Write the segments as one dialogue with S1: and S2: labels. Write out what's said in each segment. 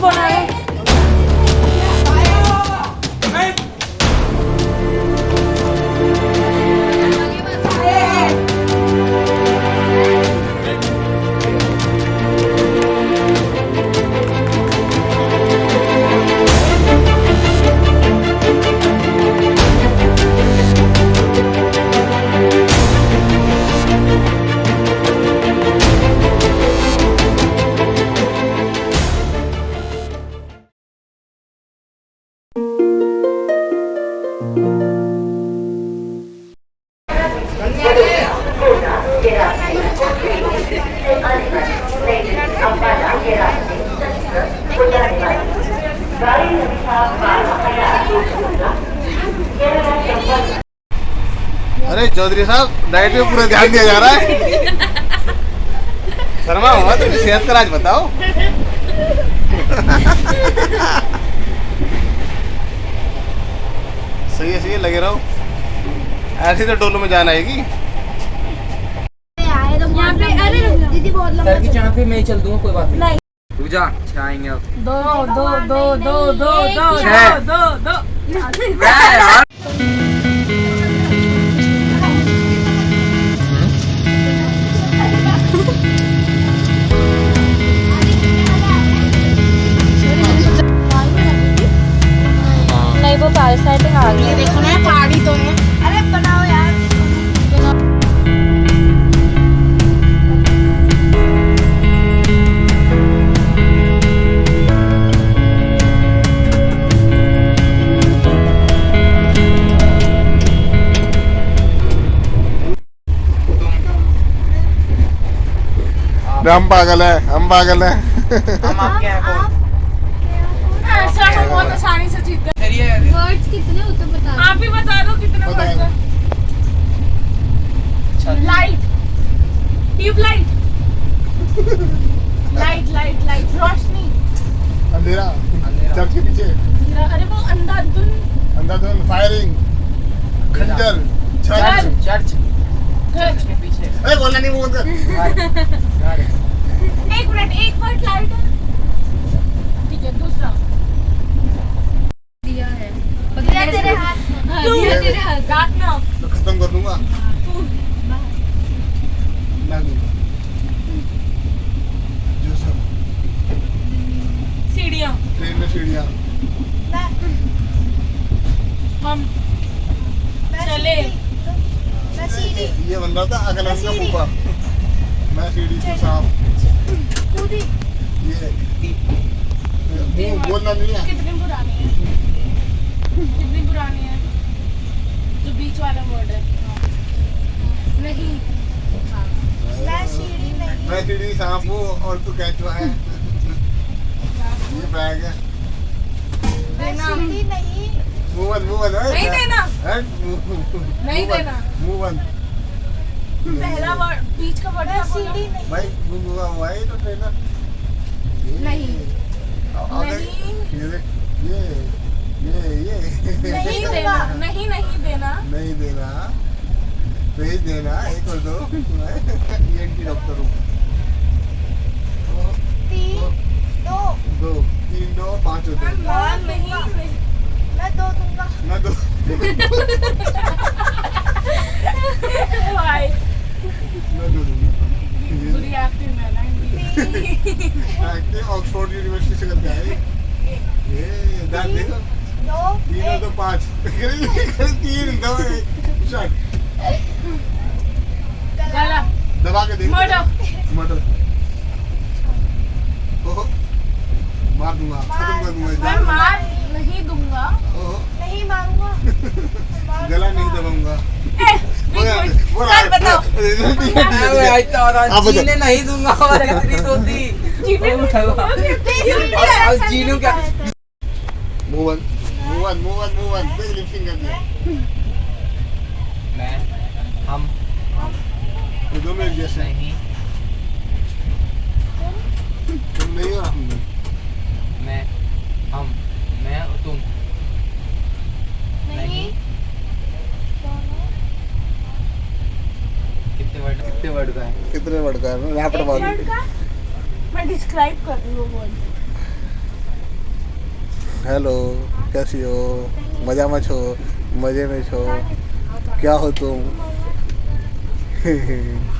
S1: बना है।
S2: अरे चौधरी साहब, डाइट पे पूरा ध्यान दिया जा रहा है। शर्मा हुआ तो सेहत का राज बताओ। सही है लगे रहो, ऐसे तो डोलो में जान आएगी।
S1: दीदी बहुत
S3: सर की चाँद पे मैं ही चल दूंगा, कोई बात नहीं।
S1: नहीं
S3: जा आएंगे अब।
S1: दो दो दो दो दो दो दो दो नहीं, वो पैरासाइटिंग आ गई। देखो ना पहाड़ी तो है। अरे बनाओ यार।
S2: हम पागल है, हम पागल है।
S3: हम आपके हैं कौन?
S1: ऐसा हम बहुत आसानी से जीत गए।
S4: वर्ड्स कितने होते बता दो।
S1: आप ही बता दो कितने वर्ड हैं। Light, tubelight, light light light, रोशनी,
S2: अंधेरा, चर्च के पीछे,
S1: अरे वो अंधाधुन,
S2: अंधाधुन, फायरिंग, खंजर, चर्च,
S3: चर्च
S1: घर।
S3: के पीछे।
S2: अरे बोलना नहीं बोल कर।
S1: एक मिनट, एक वर्ड लाइट है। ठीक है, दूसरा
S4: दिया है। दिया तेरे हाथ में। हाँ, दिया तेरे हाथ में।
S1: रात में ऑफ।
S2: तो खत्म कर दूंगा। ना दूंगा। जो सब
S1: सीढ़ियाँ,
S2: ट्रेन में सीढ़ियाँ।
S1: हम चले।
S2: ये बन रहा था अगला का फूफा। मैं सीढ़ी से सांप। ये बोलना नहीं है।
S1: कितनी पुरानी है, कितनी पुरानी है? जो बीच वाला वर्ड है। नहीं,
S2: मैं सीढ़ी सांप हूँ और तू कैचुआ है। ये बैग है।
S1: देना
S2: मूवन
S1: नहीं देना, नहीं देना।
S2: मूवन
S1: पहला वर्ड बीच का वर्ड है सीढ़ी।
S2: भाई गुंगा हुआ है तो ट्रेनर
S1: नहीं
S2: नहीं ये
S1: नहीं देना, नहीं नहीं देना,
S2: नहीं देना, भेज देना। एक और दो, मैं ENT डॉक्टर हूँ। दो, 3 2 5 होते हैं।
S1: नहीं,
S2: मैं दो
S1: भाई
S2: मैं दो दूंगा।
S1: बुरी एक्टिंग है ना।
S2: एक्टिंग ऑक्सफोर्ड यूनिवर्सिटी से करके आए। ये दाद देखो, 3 2 5 3 2 1 शॉट।
S1: गला,
S2: दबा के देखो। मटर ओहो, मार दूंगा, खत्म कर दूंगा।
S1: मैं मार नहीं दूंगा।
S2: ओहो,
S4: नहीं मारूंगा।
S2: गला नहीं दबाऊंगा।
S1: सर बताओ।
S3: जीने नहीं दूंगा और इतनी तो थी। और जीनू क्या?
S2: मूवन देख लिपसिंग कर दिया।
S3: मैं, हम,
S2: ये दो में एक जैसे हैं।
S3: नहीं,
S2: तुम नहीं हो, हम नहीं।
S3: मैं, हम, मैं और तुम।
S4: नहीं।
S3: कितने वर्ड का है?
S2: कितने वर्ड का है? मैं यहाँ पर
S1: एक
S2: बात
S1: वर्ड का मैं डिस्क्राइब कर रही हूँ वर्ड।
S2: हेलो, कैसी हो? मजा में छो? मजे में छो? क्या हो तुम?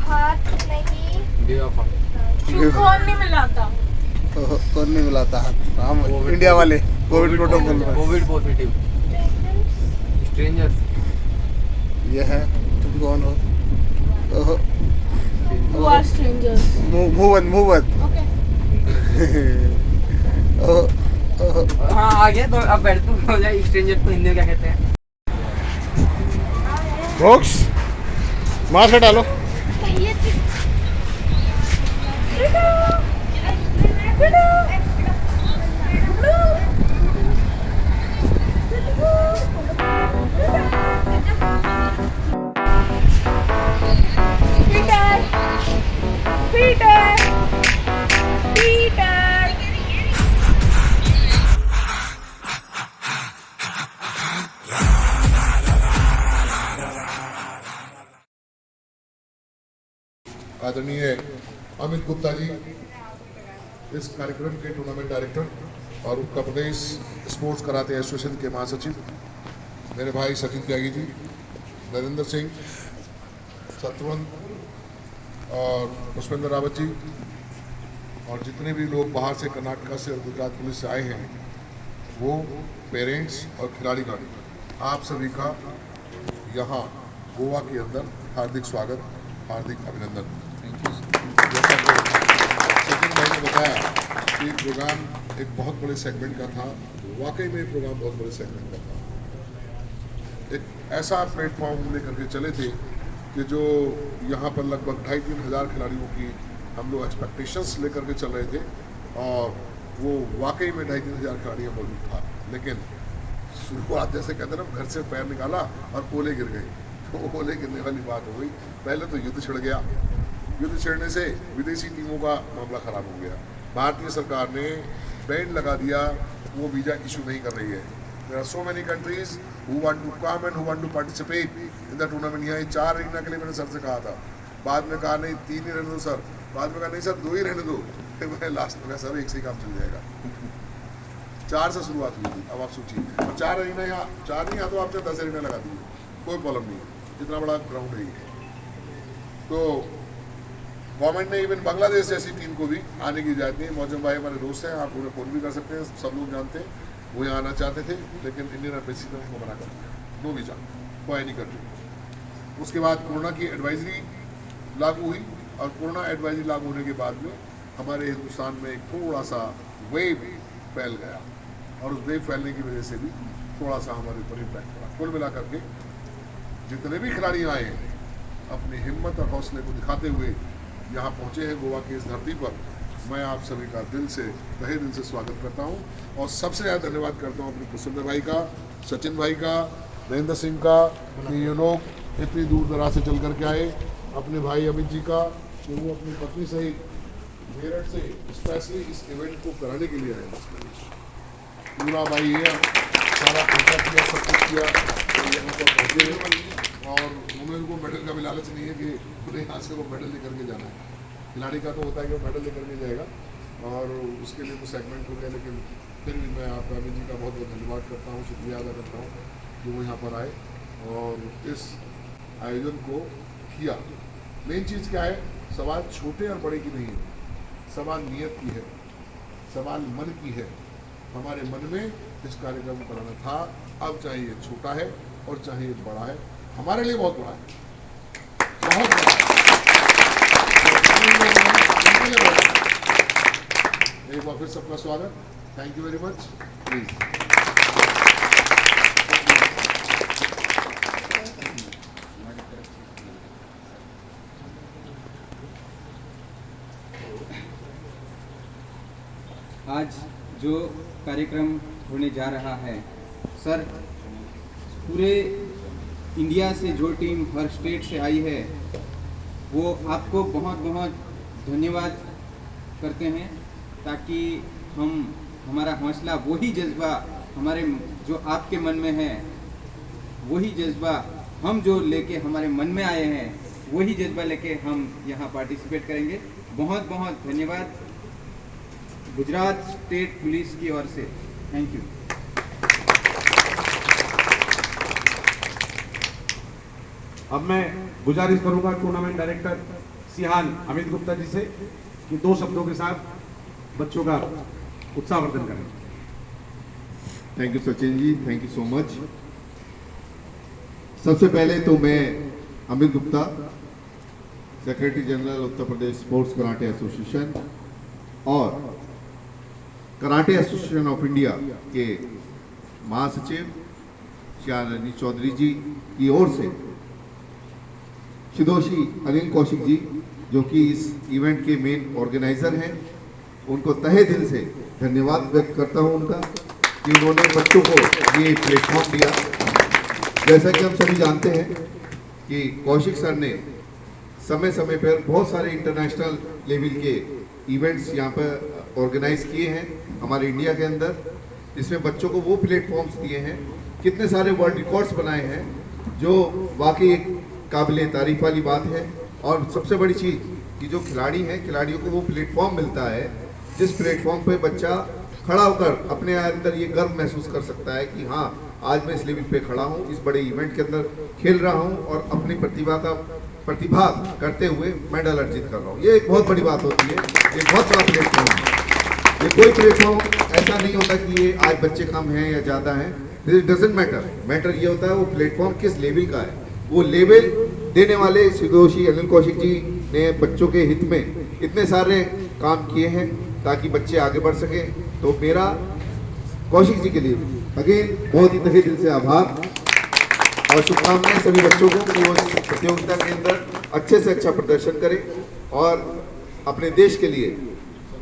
S4: हाथ नहीं।
S3: बेवफा।
S1: क्यों कौन नहीं मिलाता?
S2: कौन नहीं मिलाता हाथ? हम इंडिया वाले कोविड प्रोटोकॉल में।
S3: Covid positive strangers.
S2: ये है, तुम कौन हो? ओहो,
S1: Who are strangers?
S2: मुंह बंद।
S1: Okay.
S2: ओहो, ओहो।
S3: हाँ आ गया तो अब बैठ तू हो जाए। स्ट्रेंजर को हिंदी में क्या कहते हैं?
S2: बॉक्स मास्क डालो।
S4: ये चीज
S5: आदरणीय अमित गुप्ता जी, इस कार्यक्रम के टूर्नामेंट डायरेक्टर और उत्तर प्रदेश स्पोर्ट्स कराटे एसोसिएशन के महासचिव, मेरे भाई सचिन त्यागी जी, नरेंद्र सिंह, शत्रुघ्न और पुष्पेंद्र रावत जी, और जितने भी लोग बाहर से कर्नाटका से और गुजरात पुलिस से आए हैं, वो पेरेंट्स और खिलाड़ीगण, आप सभी का यहाँ गोवा के अंदर हार्दिक स्वागत, हार्दिक अभिनंदन। जैसा कि सचिन भाई ने बताया कि प्रोग्राम एक बहुत बड़े सेगमेंट का था, वाकई में प्रोग्राम बहुत बड़े सेगमेंट का था। एक ऐसा प्लेटफॉर्म लेकर के चले थे कि जो यहाँ पर लगभग 2,500-3 हज़ार खिलाड़ियों की हम लोग एक्सपेक्टेशंस लेकर के चल रहे थे, और वो वाकई में 2,500-3 हज़ार खिलाड़ियों मौजूद था। लेकिन शुरुआत जैसे कहते हैं ना, घर से पैर निकाला और ओले गिर गए, तो ओले गिरने वाली बात हो गई। पहले तो युद्ध छिड़ गया, युद्ध छिड़ने से विदेशी टीमों का मामला खराब हो गया। भारतीय सरकार ने बैन लगा दिया, वो वीज़ा इशू नहीं कर रही है। There are so many countries who want to come and who want to participate in the tournament. यहाँ 4 अरीना के लिए मैंने सर से कहा था, बाद में कहा नहीं 3 ही रहने दो सर, बाद में कहा नहीं सर 2 ही रहने दो, फिर मैं लास्ट में सर 1 से ही काम चल जाएगा। 4 से शुरुआत हुई थी, अब आप सोचिए, और 4 अरीना यहाँ 4 नहीं, यहाँ तो आपने 10 अरीना लगा दिए, कोई प्रॉब्लम नहीं है, इतना बड़ा ग्राउंड है। तो गवर्नमेंट ने इवन बांग्लादेश जैसी टीम को भी आने की इजाज़त नहीं। मौजूद भाई हमारे दोस्त हैं, आप उन्हें फ़ोन भी कर सकते हैं, सब लोग जानते हैं, वो यहाँ आना चाहते थे, लेकिन इंडियन एम्बेसी ने उनको मना कर दिया, नो वीज़ा, कोई नहीं कर। उसके बाद कोरोना की एडवाइजरी लागू हुई, और कोरोना एडवाइजरी लागू होने के बाद में हमारे हिंदुस्तान में एक थोड़ा सा वेव फैल गया, और उस वेव फैलने की वजह से भी थोड़ा सा हमारे ऊपर इम्पैक्ट पड़ा। कुल मिलाकर के जितने भी खिलाड़ी आए हैं, अपनी हिम्मत और हौसले को दिखाते हुए यहाँ पहुँचे हैं गोवा की इस धरती पर, मैं आप सभी का दिल से, तहे दिल से स्वागत करता हूँ, और सबसे ज़्यादा धन्यवाद करता हूँ अपने पुष्पेंद्र भाई का, सचिन भाई का, नरेंद्र सिंह का, कि ये लोग इतनी दूर दराज से चल करके आए, अपने भाई अमित जी का, कि वो अपनी पत्नी सहित मेरठ से स्पेशली इस इवेंट को कराने के लिए आए। पूरा भाई ये सारा खर्चा किया, सब कुछ किया, तो यहाँ पर पहुँचे, और उन्हें को मेडल का भी लालच नहीं है कि उन्हें यहाँ से वो मेडल लेकर के जाना है। खिलाड़ी का तो होता है कि वो मेडल लेकर के जाएगा, और उसके लिए तो सेगमेंट हो गया, लेकिन फिर भी मैं आपका अमित जी का बहुत बहुत धन्यवाद करता हूँ, शुक्रिया अदा करता हूँ कि वो यहाँ पर आए और इस आयोजन को किया। मेन चीज़ क्या है, सवाल छोटे और बड़े की नहीं है, सवाल नियत की है, सवाल मन की है। हमारे मन में इस कार्यक्रम को कराना था, अब चाहे ये छोटा है और चाहे ये बड़ा है, हमारे लिए बहुत बड़ा है, बहुत बड़ा है। एक बार फिर सबका स्वागत, thank you very much, please.
S6: आज जो कार्यक्रम होने जा रहा है, सर, पूरे इंडिया से जो टीम हर स्टेट से आई है, वो आपको बहुत बहुत धन्यवाद करते हैं, ताकि हमारा हौसला, वही जज्बा हमारे जो आपके मन में है, वही जज्बा हम जो लेके हमारे मन में आए हैं, वही जज्बा लेके हम यहाँ पार्टिसिपेट करेंगे। बहुत बहुत धन्यवाद गुजरात स्टेट पुलिस की ओर से, थैंक यू।
S7: अब मैं गुजारिश करूंगा tournament director Shihan Amit Gupta ji से कि 2 शब्दों के साथ बच्चों का उत्साहवर्धन करें।
S2: Thank you Sachin ji, thank you so much. सबसे पहले तो मैं Amit Gupta, secretary general Uttar Pradesh sports karate association और कराटे एसोसिएशन ऑफ इंडिया के महासचिव श्री चौधरी जी की ओर से शिदोशी अनिल कौशिक जी, जो कि इस इवेंट के मेन ऑर्गेनाइजर हैं, उनको तहे दिल से धन्यवाद व्यक्त करता हूं उनका कि उन्होंने बच्चों को ये प्लेटफॉर्म दिया। जैसा कि हम सभी जानते हैं कि कौशिक सर ने समय समय पर बहुत सारे इंटरनेशनल लेवल के इवेंट्स यहाँ पर ऑर्गेनाइज किए हैं हमारे इंडिया के अंदर, जिसमें बच्चों को वो प्लेटफॉर्म्स दिए हैं, कितने सारे वर्ल्ड रिकॉर्ड्स बनाए हैं, जो वाकई एक काबिल तारीफ वाली बात है। और सबसे बड़ी चीज़ कि जो खिलाड़ी हैं, खिलाड़ियों को वो प्लेटफॉर्म मिलता है जिस प्लेटफॉर्म पे बच्चा खड़ा होकर अपने अंदर ये गर्व महसूस कर सकता है कि हाँ, आज मैं इस लेवल पे खड़ा हूँ, इस बड़े इवेंट के अंदर खेल रहा हूँ और अपनी प्रतिभा करते हुए मेडल अर्जित कर रहा हूँ। ये एक बहुत बड़ी बात होती है, ये बहुत बड़ा प्लेटफॉर्म है। ये कोई प्लेटफॉर्म ऐसा नहीं होता कि ये आज बच्चे कम हैं या ज़्यादा हैं, दिस डजंट मैटर ये होता है वो प्लेटफॉर्म किस लेवल का है। वो लेवल देने वाले शिदोशी अनिल कौशिक जी ने बच्चों के हित में इतने सारे काम किए हैं ताकि बच्चे आगे बढ़ सकें। तो मेरा कौशिक जी के लिए अगेन बहुत ही तहे दिल से आभार और शुभकामनाएं सभी बच्चों को कि वो इस प्रतियोगिता के अंदर अच्छे से अच्छा प्रदर्शन करें और अपने देश के लिए,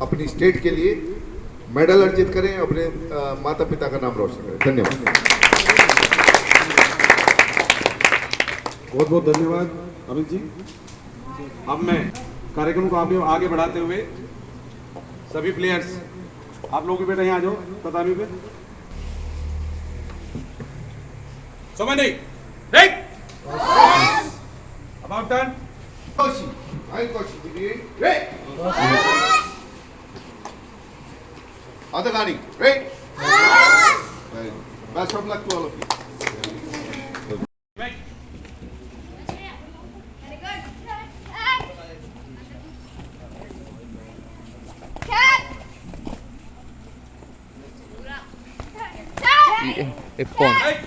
S2: अपनी स्टेट के लिए मेडल अर्जित करें, अपने माता पिता का नाम रोशन करें। धन्यवाद।
S7: बहुत बहुत धन्यवाद अमित जी। अब मैं कार्यक्रम को आगे बढ़ाते हुए सभी प्लेयर्स, आप लोग भी बेटा यहाँ आ जाओ ततामी पे। समझ नहीं right about turn
S2: Other Nani, right? Best of luck to all of you.
S3: एक पॉइंट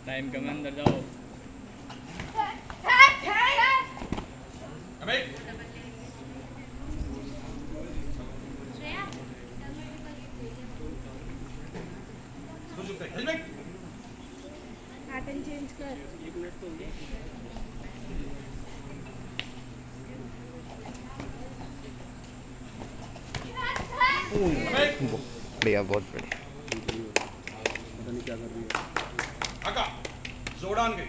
S3: टाइम कम अंदर जाओ।
S1: पैटर्न चेंज कर।
S3: बढ़िया, बहुत बढ़िया।
S7: पता नहीं क्या कर रही है।
S8: आका जोड़ान गई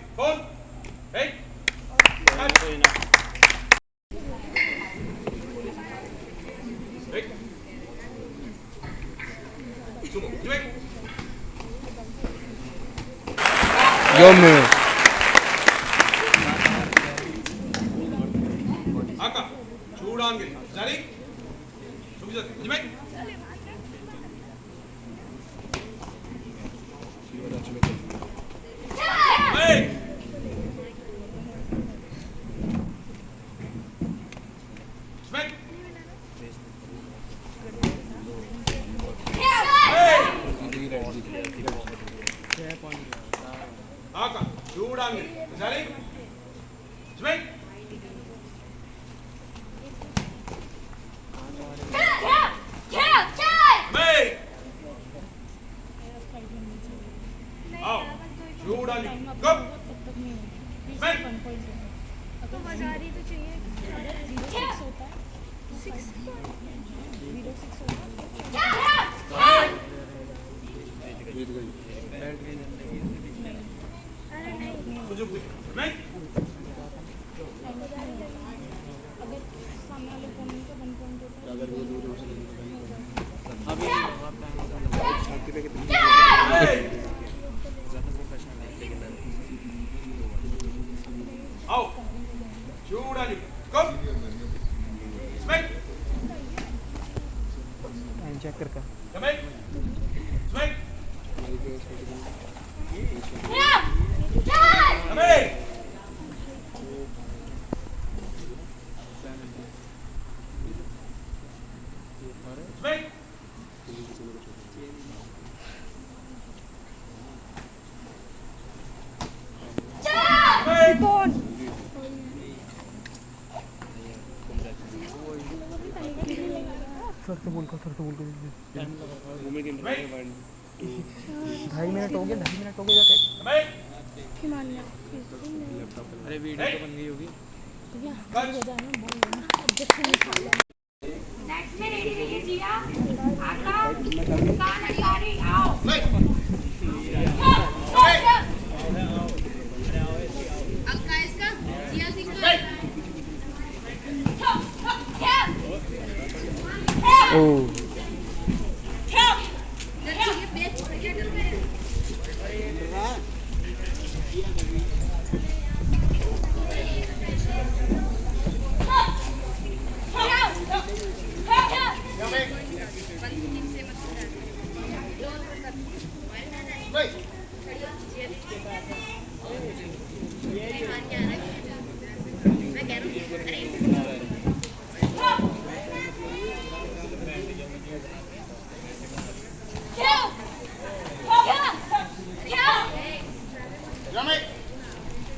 S8: कौन है आका जोड़ान गई जारी सुबह जाती जिमें आका చూడండి సరే స్వైట్ आओ చూడండి गो स्वैट
S4: तो बाजारी तो चाहिए 06 होता है 06 होता है
S7: जीत गई।
S8: सुजुक स्वैट आओ चूड़ा जी कम स्माइल
S3: चेक कर
S8: स्माइल स्माइल स्माइल स्माइल
S4: कौन हिमालय
S3: अरे वीडियो तो बन गई होगी
S4: नेक्स्ट में रेडी रहिए जिया आकाश मुस्कान अंसारी आओ अक्का इसका जिया सिंह ओ ये पेज छोड़ के डर मेरे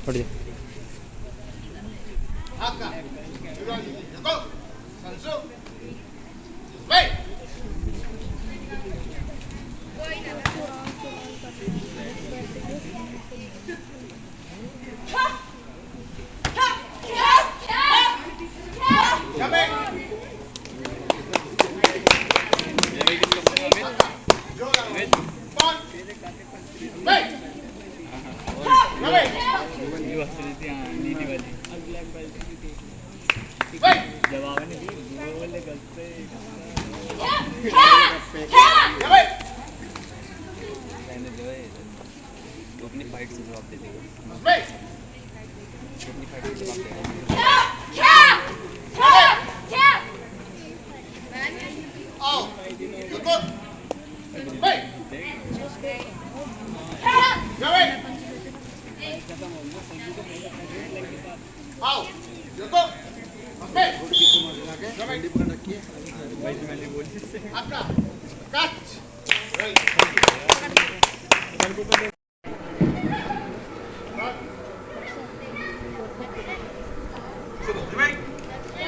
S3: पड़ जा अपनी फाइट से जवाब दे देगा अपनी फाइट से जवाब देगा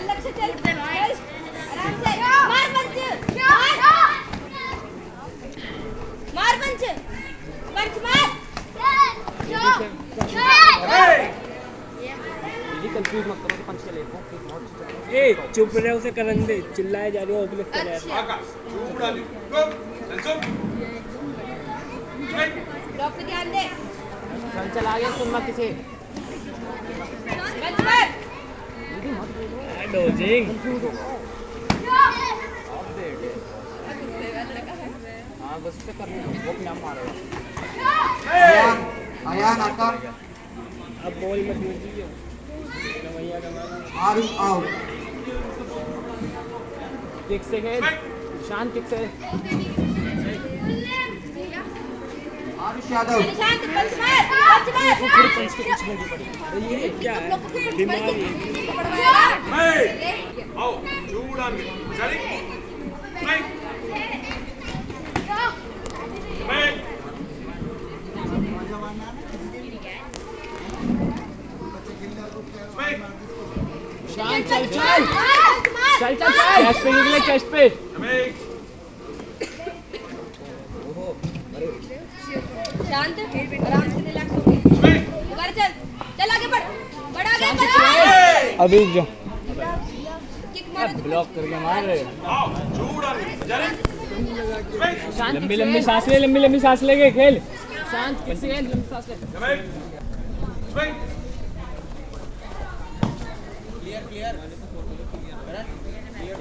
S4: लक्ष्य चल आराम से मार पंच मार पंच पंच मार
S3: कंफ्यूज मत करो पंच चले
S9: ए चुप रहे उसे करन दे चिल्लाए जा रही हो अभी लगता है
S8: आकाश चूड़ा जी कम सेंसर स्माइल
S4: ब्लॉक पे ध्यान दे
S3: चल चल आगे सुन मत किसे
S4: पंच मार
S9: डोजिंग
S3: हाँ बस पे करना वो क्या मारेगा
S6: आयान आका
S9: अब बॉल मत दीजिए भैया का
S6: आरुष आउट
S3: किक से खेल शांत किक से
S6: आरुष यादव
S4: शांत पंच मार
S9: पंच के पीछे लगी पड़ी अरे ये क्या है बीमारी
S8: आओ चूड़ा जी चली स्माइल स्माइल स्माइल
S3: शांत चल चल चल चल चेस्ट पे निकले चेस्ट पे
S8: स्माइल
S4: शांत आराम से रिलैक्स हो के
S8: स्माइल
S4: दोबारा चल चल आगे बढ़ आगे बढ़
S3: अभी जो
S4: किक मार
S3: ब्लॉक करके मार रहे
S8: आओ चूड़ा जी चली स्माइल
S3: लंबी लंबी सांस लेके खेल शांत किसे खेल लंबी सांस ले
S8: स्माइल स्माइल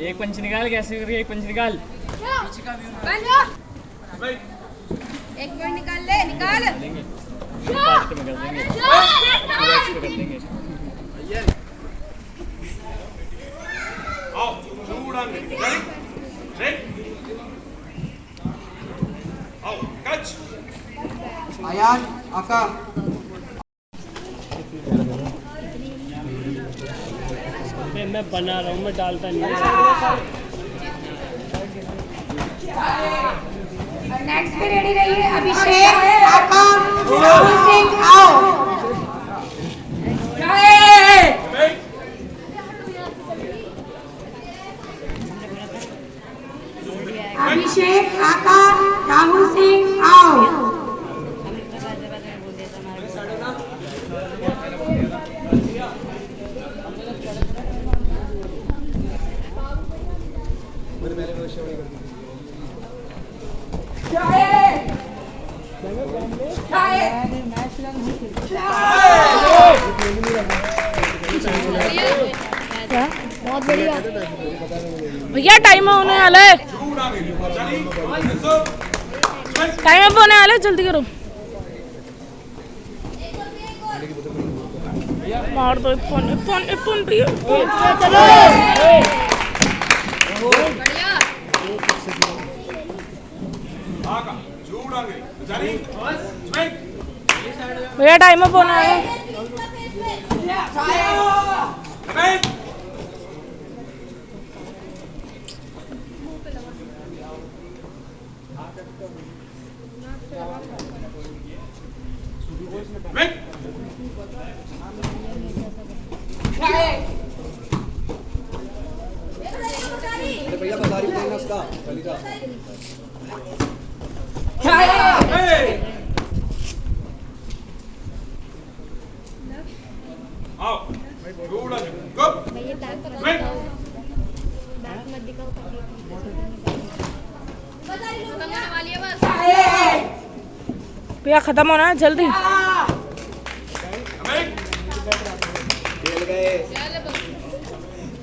S3: एक पंच निकाल कैसे करके एक पंच निकाल
S4: बंद
S8: स्माइल
S4: कोई निकाल ले, निकाल।
S3: फास्ट में कर देंगे, रिलैक्स पे कर देंगे।
S8: आओ शूट ऑन रेडी सेट आओ कच
S6: आयान आका
S9: मैं बना रहा हूँ, मैं डालता नहीं हूँ।
S4: नेक्स्ट पे रेडी रहिए, अभिषेक आका राहुल सिंह आओ। अभिषेक आका राहुल सिंह आओ। बहुत बढ़िया
S1: भैया टाइम होने वाला है, टाइम अप होने वाला है, जल्दी करो। मार दो फोन भैया। चलो भैया टाइम अप होने वाला है।
S6: भैया बता रही हूँ उसका
S8: आओ शूट ऑन गो
S4: भैया बैक मत दिखाओ,
S1: भैया खत्म होना है, जल्दी।
S6: खेल गए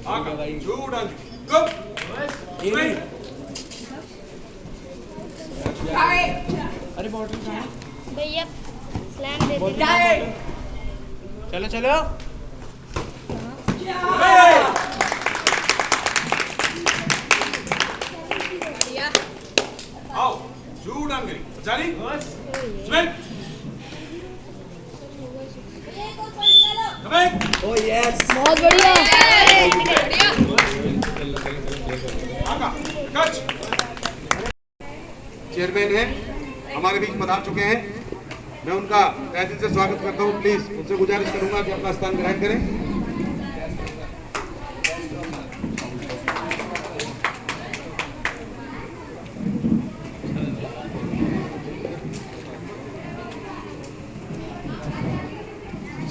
S8: आका शूट ऑन गो
S9: अरे बॉटल कहाँ है?
S4: भैया स्लैम दे दे।
S9: चलो चलो
S8: आओ शूट ऑन करी जारी स्विंग
S6: ओ यस
S4: बहुत बढ़िया।
S8: आका कच
S7: चेयरमैन हैं हमारे बीच पधार चुके हैं, मैं उनका तहे दिल से स्वागत करता हूं। प्लीज उनसे गुजारिश करूंगा कि अपना स्थान ग्रहण करें।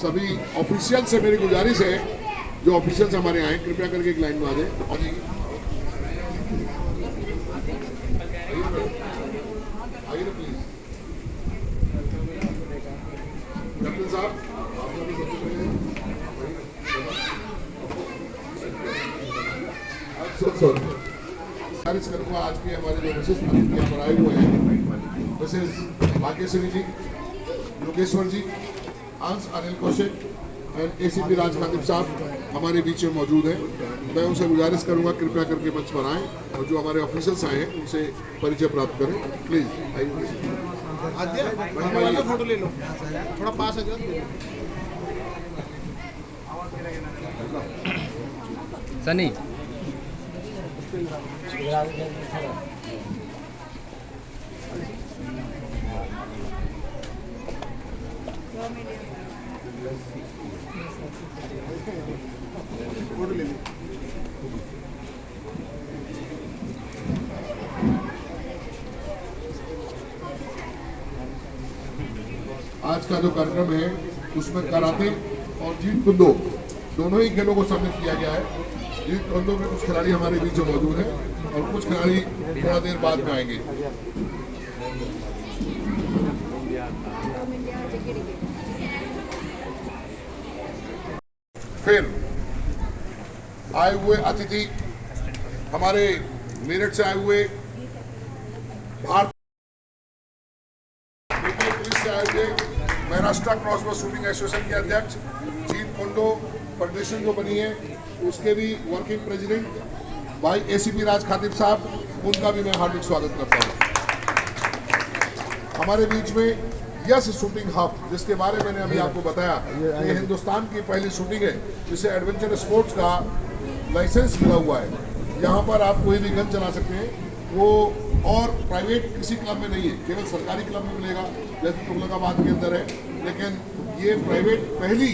S5: सभी ऑफिशियल से मेरी गुजारिश है, जो ऑफिशियल्स हमारे आए कृपया करके एक लाइन में आ जाए। आइए ना प्लीज। कैप्टन साहब आप लोग सबसे पहले गुजारिश करूंगा आज के हमारे जो विशिष्ट अतिथि यहाँ पर आए हुए हैं, मिसेज भाग्यश्री जी, योगेश्वर जी, अंश अनिल कौशिक एंड एसीपी राजकांत साहब हमारे बीच में मौजूद हैं। मैं उनसे गुजारिश करूंगा कृपया करके मंच पर आएं और जो हमारे ऑफिसर्स आए हैं उनसे परिचय प्राप्त करें। प्लीज आइए,
S9: फोटो ले लो, थोड़ा पास आ जाओ।
S3: सनी
S5: आज का जो कार्यक्रम है उसमें कराटे और जीत कुंदो दोनों ही खेलों को सम्मिलित किया गया है। जीत कुंदो में कुछ खिलाड़ी हमारे बीच में मौजूद हैं और कुछ खिलाड़ी थोड़ा देर बाद में आएंगे। फिर आए हुए अतिथि हमारे मेरठ से आए हुए भारत मुंबई पुलिस से आए हुए महाराष्ट्र क्रॉसबो शूटिंग एसोसिएशन के अध्यक्ष चीफ कोंडो फेडरेशन जो बनी है उसके भी वर्किंग प्रेसिडेंट भाई एसीपी राज खातिब साहब, उनका भी मैं हार्दिक स्वागत करता हूँ। हमारे बीच में यस शूटिंग हब, जिसके बारे में मैंने अभी आपको बताया, ये हिंदुस्तान की पहली शूटिंग है जिसे एडवेंचर स्पोर्ट्स का लाइसेंस मिला हुआ है। यहाँ पर आप कोई भी गन चला सकते हैं, वो और प्राइवेट किसी क्लब में नहीं है, केवल सरकारी क्लब में मिलेगा जैसे तुगलकाबाद के अंदर है। लेकिन ये प्राइवेट पहली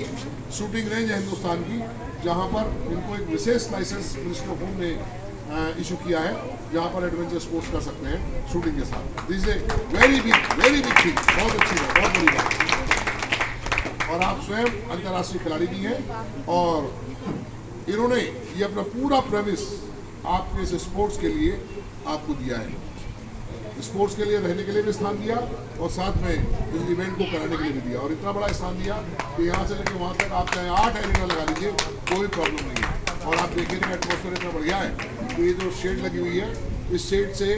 S5: शूटिंग रेंज है हिंदुस्तान की जहाँ पर इनको एक विशेष लाइसेंस मिनिस्टर ऑफ होम ने इशू किया है, जहाँ पर एडवेंचर स्पोर्ट्स कर सकते हैं शूटिंग के साथ। This is very big thing, बहुत अच्छी बात, बहुत बड़ी बात। और आप स्वयं अंतर्राष्ट्रीय खिलाड़ी भी हैं और इन्होंने ये अपना पूरा प्रेमिस आपके इस स्पोर्ट्स के लिए आपको दिया है। स्पोर्ट्स के लिए रहने के लिए भी स्थान दिया और साथ में इस इवेंट को कराने के लिए भी दिया, और इतना बड़ा स्थान दिया कि यहाँ से लेकर वहाँ तक आप चाहे 8 एरिना लगा लीजिए, कोई प्रॉब्लम नहीं है। और आप देखिए एटमॉस्फेयर इतना बढ़िया है कि ये जो शेड लगी हुई है, इस शेड से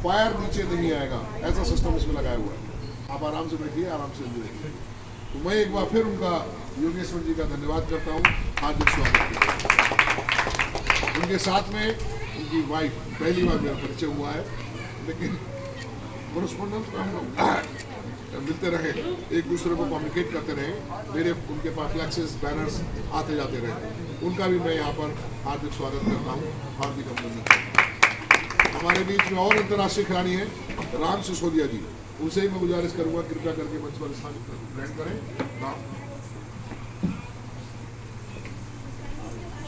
S5: फायर नीचे नहीं आएगा, ऐसा सिस्टम इसमें लगाया हुआ है। आप आराम से बैठिए, आराम से देखिए। तो मैं एक बार फिर उनका, योगेश्वर जी का धन्यवाद करता हूँ, हार्दिक स्वागत। उनके साथ में उनकी वाइफ, पहली बार मेरा परिचय हुआ है, लेकिन कोरस्पोंडेंस में हम लोग मिलते रहे, एक दूसरे को कम्युनिकेट करते रहे, मेरे उनके पास फ्लैक्सेस बैनर्स आते जाते रहे। उनका भी मैं यहाँ पर हार्दिक स्वागत करता हूँ, हार्दिक अभिनंदन। हमारे बीच में और अंतर्राष्ट्रीय खिलाड़ी हैं, राम सिसोदिया जी, उनसे ही मैं गुजारिश करूँगा कृपया करके मंच पर स्थान ग्रहण करें। राम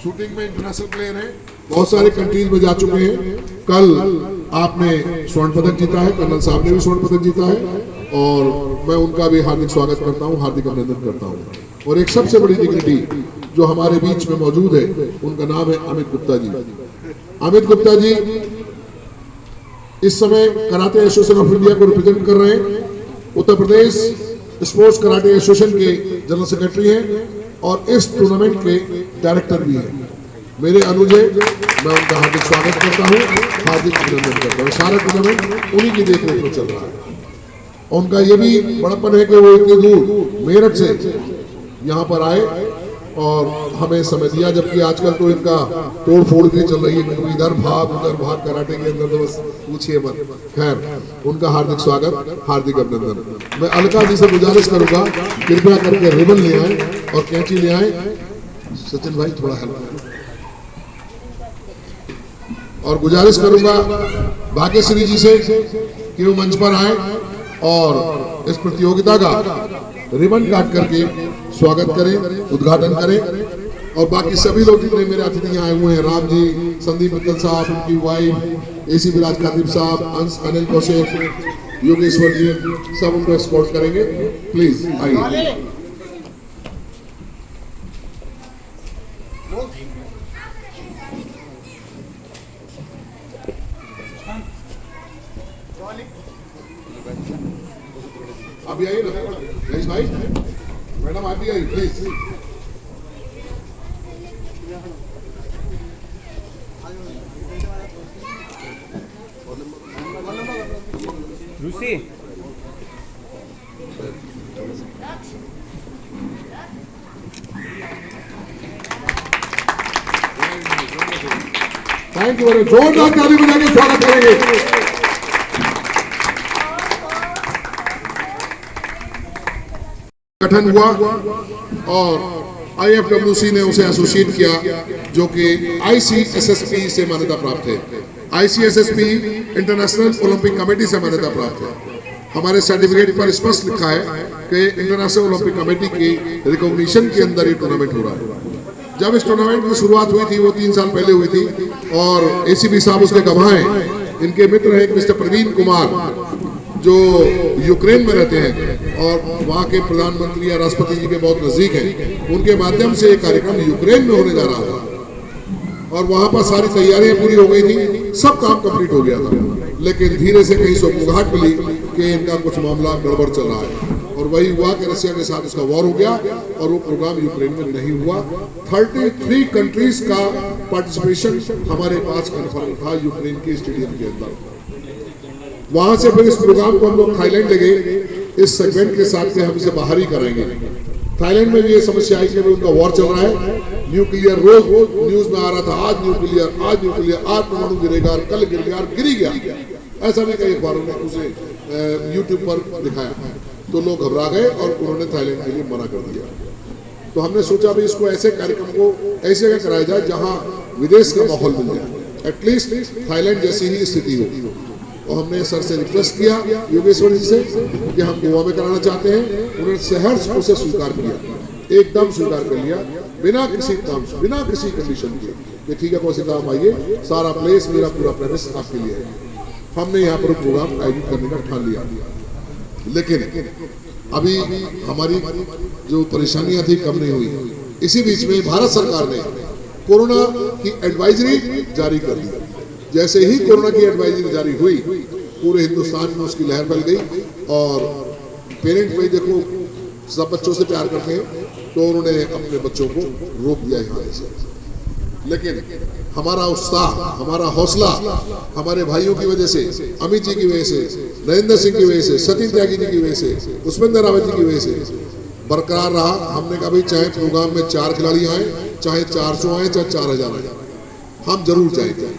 S5: शूटिंग में इंटरनेशनल प्लेयर हैं, बहुत सारे कंट्रीज में जा चुके हैं। कल आपने स्वर्ण पदक जीता है, कर्नल साहब ने भी स्वर्ण पदक जीता है, और मैं उनका भी हार्दिक स्वागत करता हूं, हार्दिक अभिनंदन करता हूं। और एक सबसे बड़ी डिग्निटी जो हमारे बीच में मौजूद है, उनका नाम है अमित गुप्ता जी। अमित गुप्ता जी इस समय कराटे एसोसिएशन ऑफ इंडिया को रिप्रेजेंट कर रहे हैं, उत्तर प्रदेश स्पोर्ट्स कराटे एसोसिएशन के जनरल सेक्रेटरी हैं और इस टूर्नामेंट के डायरेक्टर भी हैं। मेरे अनुज, मैं उनका हार्दिक स्वागत करता हूं, हार्दिक अभिनंदन करता हूं। सारा टूर्नामेंट उन्हीं की देखरेख में चल रहा है। उनका ये भी बड़प्पन है कि वो इतनी दूर मेरठ से यहाँ पर आए और हमें समय दिया, जबकि आजकल तो इनका तोड़ फोड़ भी चल रही है, इधर भाग उधर भाग, कराटे के अंदर तो बस पूछिए मत। खैर, उनका हार्दिक स्वागत, हार्दिक अभिनंदन। मैं अलका जी से गुजारिश करूंगा कृपया करके रिबन ले आए और कैंची ले आए। सचिन भाई थोड़ा हेल्प करें। और गुजारिश करूंगा भाग्यश्री जी से कि वो मंच पर आए और इस प्रतियोगिता का रिबन काट करके स्वागत करें, उद्घाटन करें। और बाकी सभी लोग जितने मेरे अतिथि आए हुए हैं, राम जी, संदीप मित्तल साहब, उनकी वाइफ, एसीपी राज खातिब साहब, अंश अनिल कौशिक, योगेश्वर जी, सब उनको एस्कॉर्ट करेंगे। प्लीज आइए। अभी आइए ना भाई, मैडम आप भी आइए प्लीज।
S6: रूसी
S5: थैंक यू, बड़े जोरदार ताली बजा के स्वागत करेंगे। गठन हुआ और IFWC ने उसे एसोसिएट किया, जो कि ICSSP से मान्यता प्राप्त है। ICSSP इंटरनेशनल ओलंपिक कमेटी से मान्यता प्राप्त है। हमारे सर्टिफिकेट पर स्पष्ट लिखा है कि इंटरनेशनल ओलंपिक कमेटी की रिकॉग्निशन के अंदर ये टूर्नामेंट हो रहा है। जब इस टूर्नामेंट की शुरुआत हुई थी वो 3 साल पहले हुई थी, और ACP साहब उसके गवाह हैं। इनके मित्र हैं मिस्टर प्रवीण कुमार, जो यूक्रेन में रहते हैं और वहाँ के प्रधानमंत्री या राष्ट्रपति जी के बहुत नजदीक हैं। उनके माध्यम से ये कार्यक्रम यूक्रेन में होने जा रहा था और वहाँ पर सारी तैयारियां पूरी हो गई थी, सब काम कंप्लीट हो गया था। लेकिन धीरे से कहीं सौगात मिली कि इनका कुछ मामला गड़बड़ चल रहा है, और वही हुआ कि रशिया के साथ उसका वॉर हो गया और वो प्रोग्राम यूक्रेन में नहीं हुआ। 33 कंट्रीज का पार्टिसिपेशन हमारे पास कन्फर्म था यूक्रेन के स्टेडियम के अंदर। वहां से फिर इस प्रोग्राम को हम लोग थाईलैंड ले गए इस सेगमेंट के साथ में हम इसे बाहर ही कराएंगे। थाईलैंड में भी ये समस्या आई कि उनका वॉर चल रहा है, न्यूक्लियर रोज न्यूज में आ रहा था, आज न्यूक्लियर, आज परमाणु गिरेगा, कल गिर गया, गिर ही गया। ऐसा भी कई अखबारों ने उसे यूट्यूब पर दिखाया, तो लोग घबरा गए और उन्होंने थाईलैंड के लिए मना कर दिया। तो हमने सोचा भाई इसको ऐसे कार्यक्रम को ऐसी जगह कराया जाए जहां विदेश का माहौल मिल जाए, एटलीस्ट थाईलैंड जैसी ही स्थिति हो। और हमने सर से रिक्वेस्ट किया, योगेश्वर जी से, कि हम गोवा में कराना चाहते हैं। उन्होंने सहर्ष उसे स्वीकार किया, एकदम स्वीकार कर लिया, बिना किसी टर्म्स, बिना किसी कंडीशन के, कि ठीक है कौशिक साहब आइए, सारा प्लेस, मेरा पूरा प्रेमिस आपके लिए है। हमने यहाँ पर प्रोग्राम आयोजित करने का ठान लिया। लेकिन अभी हमारी जो परेशानियां थी कम नहीं हुई। इसी बीच में भारत सरकार ने कोरोना की एडवाइजरी जारी कर दी। जैसे ही कोरोना की एडवाइजरी जारी हुई, पूरे हिंदुस्तान में उसकी लहर फैल गई। और पेरेंट्स भाई देखो, सब बच्चों से प्यार करते हैं, तो उन्होंने अपने बच्चों को रोक दिया यहाँ से। लेकिन हमारा उत्साह, हमारा हौसला हमारे भाइयों की वजह से, अमित जी की वजह से, नरेंद्र सिंह की वजह से, सचिन त्यागी जी की वजह से, पुष्पेंद्र रावत जी की वजह से बरकरार रहा। हमने कहा भाई चाहे प्रोग्राम में 4 खिलाड़ी आए, चाहे 400 आए, चाहे 4000 आए, हम जरूर जाएंगे।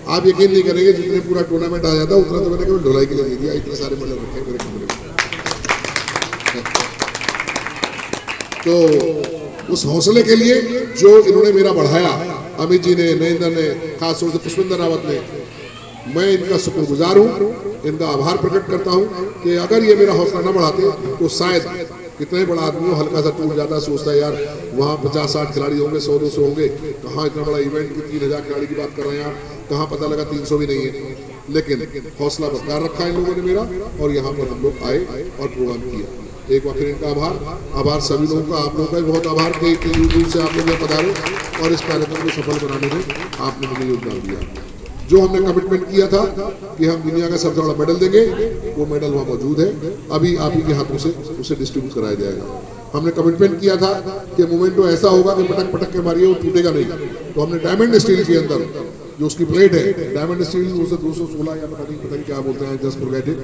S5: आप यकीन नहीं करेंगे, जितने पूरा टूर्नामेंट आ जाता उतना तो मैंने केवल ढुलाई के लिए दे दिया। इतने सारे मेडल रखे मेरे कमरे में। तो उस हौसले के लिए जो इन्होंने मेरा बढ़ाया, अमित जी ने, नरेंद्र ने, खासतौर से पुष्पेंद्र रावत ने, मैं इनका शुक्रगुजार हूँ, इनका आभार प्रकट करता हूँ कि अगर ये मेरा हौसला न बढ़ाते तो शायद कितने बड़ा आदमी हो, हल्का सा टूट जाता, सोचता है यार वहाँ 50-60 खिलाड़ी होंगे, 100-200 होंगे, कहाँ इतना बड़ा इवेंट की 3000 खिलाड़ी की बात कर रहे हैं आप, कहाँ पता लगा 300 भी नहीं है। लेकिन हौसला बरकरार रखा इन लोगों ने मेरा, और यहाँ पर हम लोग आए और प्रोग्राम किया। एक बार फिर इनका आभार सभी लोगों का, आप लोगों का भी बहुत आभार कि इतनी दूर से आप लोग यहाँ पधारे और इस कार्यक्रम को सफल बनाने में आपने मुझे योगदान दिया। जो हमने कमिटमेंट किया था कि हम दुनिया का सबसे बड़ा मेडल देंगे, वो मेडल वहाँ मौजूद है, अभी आप ही के हाथों से उसे डिस्ट्रीब्यूट कराया जाएगा। हमने कमिटमेंट किया था कि मोमेंटो ऐसा होगा कि पटक पटक के मारिए वो टूटेगा नहीं। तो हमने डायमंड स्टील के अंदर जो उसकी प्लेट है, डायमंड स्टील उसे 216 या पता नहीं क्या बोलते हैं, जस्ट फॉरगेट इट,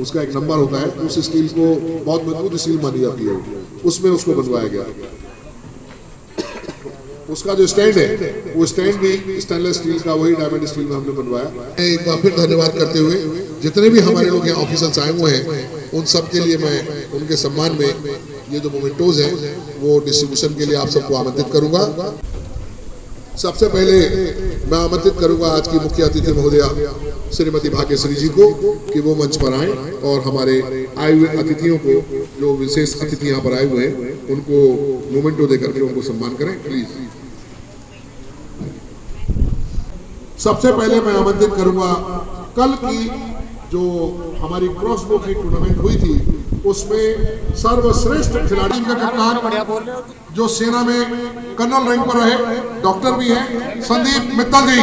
S5: उसका एक नंबर होता है, उस स्टील को बहुत मजबूत स्टील मानी जाती है, उसमें उसको बनवाया गया। उसका जो स्टैंड है, वो स्टैंड भी स्टेनलेस स्टील का, वही डायमंड स्टील में हमने बनवाया। एक बार फिर धन्यवाद करते हुए जितने भी हमारे लोग यहाँ ऑफिसर्स आए हुए हैं, उन सब के लिए मैं उनके सम्मान में ये जो मोमेंटोज हैं वो डिस्ट्रीब्यूशन के लिए आप सबको आमंत्रित करूंगा। सबसे पहले मैं आमंत्रित करूंगा आज की मुख्य अतिथि महोदया श्रीमती भाग्यश्री जी को कि वो मंच पर आए और हमारे आए हुए अतिथियों को, जो विशेष अतिथि यहाँ पर आए हुए हैं, उनको मोमेंटो देकर के उनको सम्मान करें प्लीज। सबसे पहले मैं आमंत्रित करूंगा, कल की जो हमारी क्रॉस बो की टूर्नामेंट हुई थी, उसमें सर्वश्रेष्ठ खिलाड़ी का कप्तान जो सेना में कर्नल रैंक पर रहे, डॉक्टर भी हैं, संदीप मित्तल जी।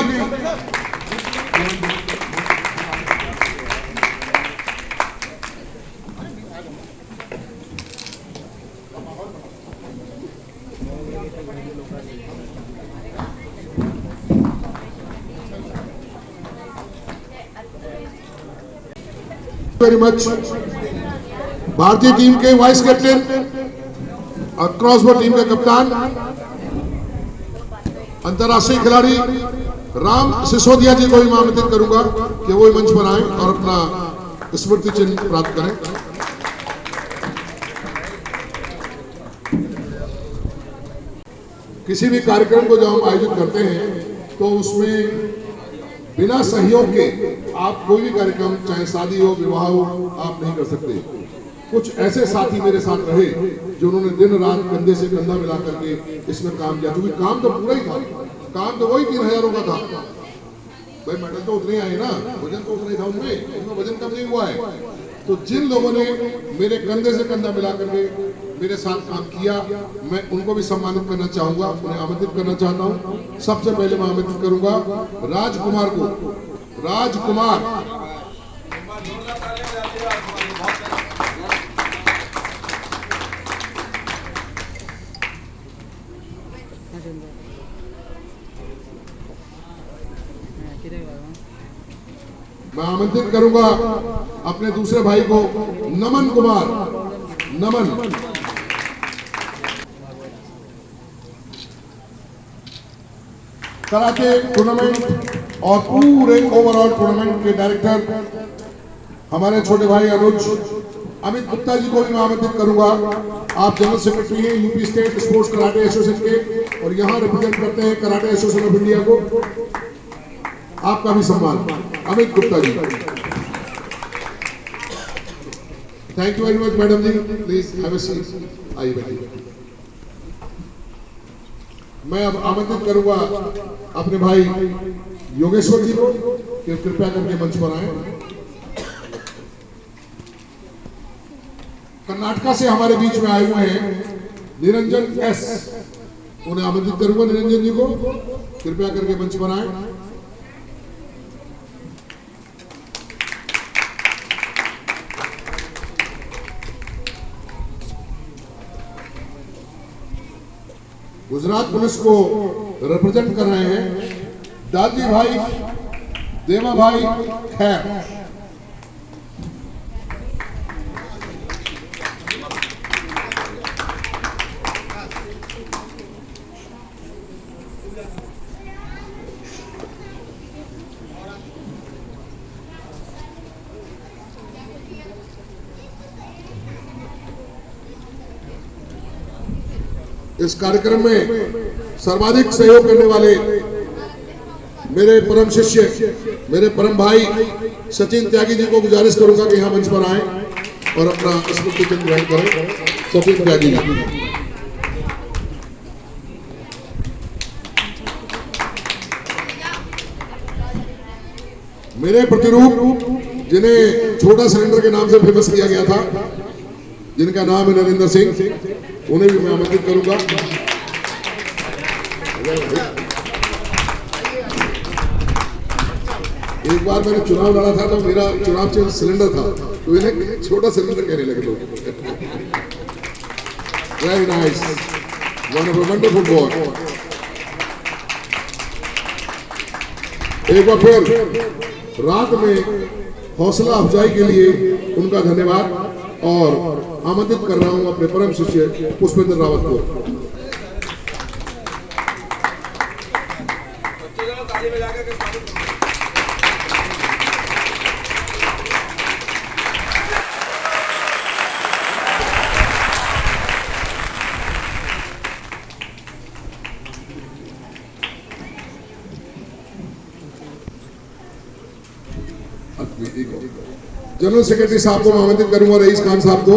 S5: Very much. भारतीय टीम के वाइस कैप्टन और क्रॉसबो टीम के कप्तान, अंतर्राष्ट्रीय खिलाड़ी राम सिसोदिया जी को भी मैं आमंत्रित करूंगा कि वो मंच पर आए और अपना स्मृति चिन्ह प्राप्त करें। किसी भी कार्यक्रम को जब हम आयोजित करते हैं तो उसमें बिना सहयोग के आप कोई भी कार्यक्रम, चाहे शादी हो, विवाह हो, आप नहीं कर सकते। कुछ ऐसे साथी मेरे साथ रहे जो उन्होंने दिन रात कंधे से कंधा मिला करके इसमें काम किया, क्योंकि काम तो पूरा ही था, काम तो वही 3000 का था। भाई मेडल तो उतने आए ना, वजन तो उतना ही था उनमें वजन कम नहीं हुआ है। तो जिन लोगों ने मेरे कंधे से कंधा मिला करके मेरे साथ काम किया, मैं उनको भी सम्मानित करना चाहूंगा, उन्हें आमंत्रित करना चाहता हूं। सबसे पहले मैं आमंत्रित करूंगा राजकुमार को। राजकुमार मैं आमंत्रित करूंगा अपने दूसरे भाई को, नमन कुमार। नमन कराटे टूर्नामेंट और पूरे ओवरऑल टूर्नामेंट के डायरेक्टर हमारे छोटे भाई अनुज अमित गुप्ता जी को भी मैं आमंत्रित करूंगा। आप जनरल सेक्रेटरी हैं UP state sports karate association के और यहाँ रिप्रेजेंट करते हैं कराटे एसोसिएशन ऑफ इंडिया को। आपका भी सम्मान Amit Gupta ji. Thank you very much madam ji, please have a seat. आइए बैठिए। मैं अब आमंत्रित करूंगा अपने भाई योगेश्वर जी को कि कृपया करके मंच पर आए। कर्नाटका से हमारे बीच में आए हुए हैं निरंजन एस, उन्हें आमंत्रित करूंगा निरंजन जी को, कृपया करके मंच पर आए। गुजरात पुलिस को रिप्रेजेंट कर रहे हैं दादी भाई देवा भाई खैर। इस कार्यक्रम में सर्वाधिक सहयोग करने वाले मेरे परम शिष्य, मेरे परम भाई सचिन त्यागी जी को गुजारिश करूंगा कि यहाँ मंच पर आए और अपना स्मृति चिन्ह ग्रहण करें। सचिन त्यागी जी। मेरे प्रतिरूप जिन्हें छोटा सिलेंडर के नाम से फेमस किया गया था, जिनका नाम है नरेंद्र सिंह, उन्हें भी मैं आमंत्रित करूंगा। एक बार मैंने चुनाव लड़ा था तो मेरा चुनाव चिन्ह सिलेंडर था, तो इन्हें छोटा सिलेंडर कहने लगे लोग। Very nice, wonderful boy. एक बार फिर रात में हौसला अफजाई के लिए उनका धन्यवाद और आमंत्रित कर रहा हूं अपने परम शिष्य पुष्पेंद्र रावत को। जनरल सेक्रेटरी साहब को मैं आमंत्रित करूंगा, रईस खान साहब को,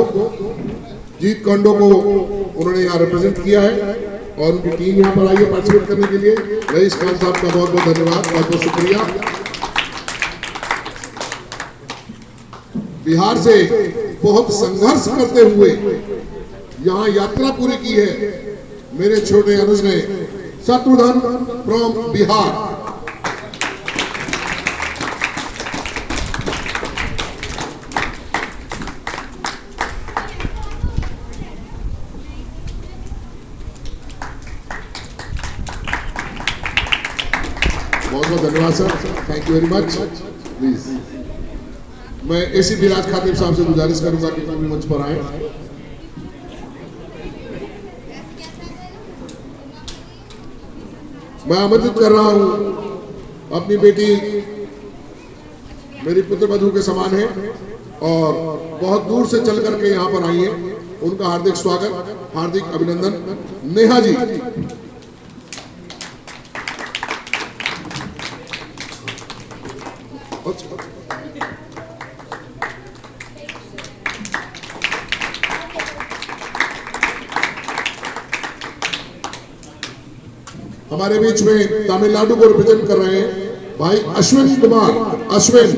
S5: जीत कांडो को उन्होंने यहाँ रिप्रेजेंट किया है और उनकी टीम यहाँ पर आई है पार्टिसिपेट करने के लिए। रईस खान साहब का बहुत बहुत धन्यवाद, बहुत बहुत शुक्रिया। बिहार से बहुत संघर्ष करते हुए यहाँ यात्रा पूरी की है मेरे छोटे अनुज ने, शत्रुघ्न फ्रॉम बिहार। बहुत बहुत धन्यवाद sir, thank you very much. Please मैं एसीपी राज खातिब साहब से गुजारिश करूंगा कि कभी मंच पर आए। मैं आमंत्रित कर रहा हूं अपनी बेटी, मेरी पुत्र वधू के समान है और बहुत दूर से चल करके यहाँ पर आई है, उनका हार्दिक स्वागत, हार्दिक अभिनंदन। नेहा जी, हमारे बीच में तमिलनाडु को रिप्रेजेंट कर रहे हैं भाई अश्विन कुमार। अश्विन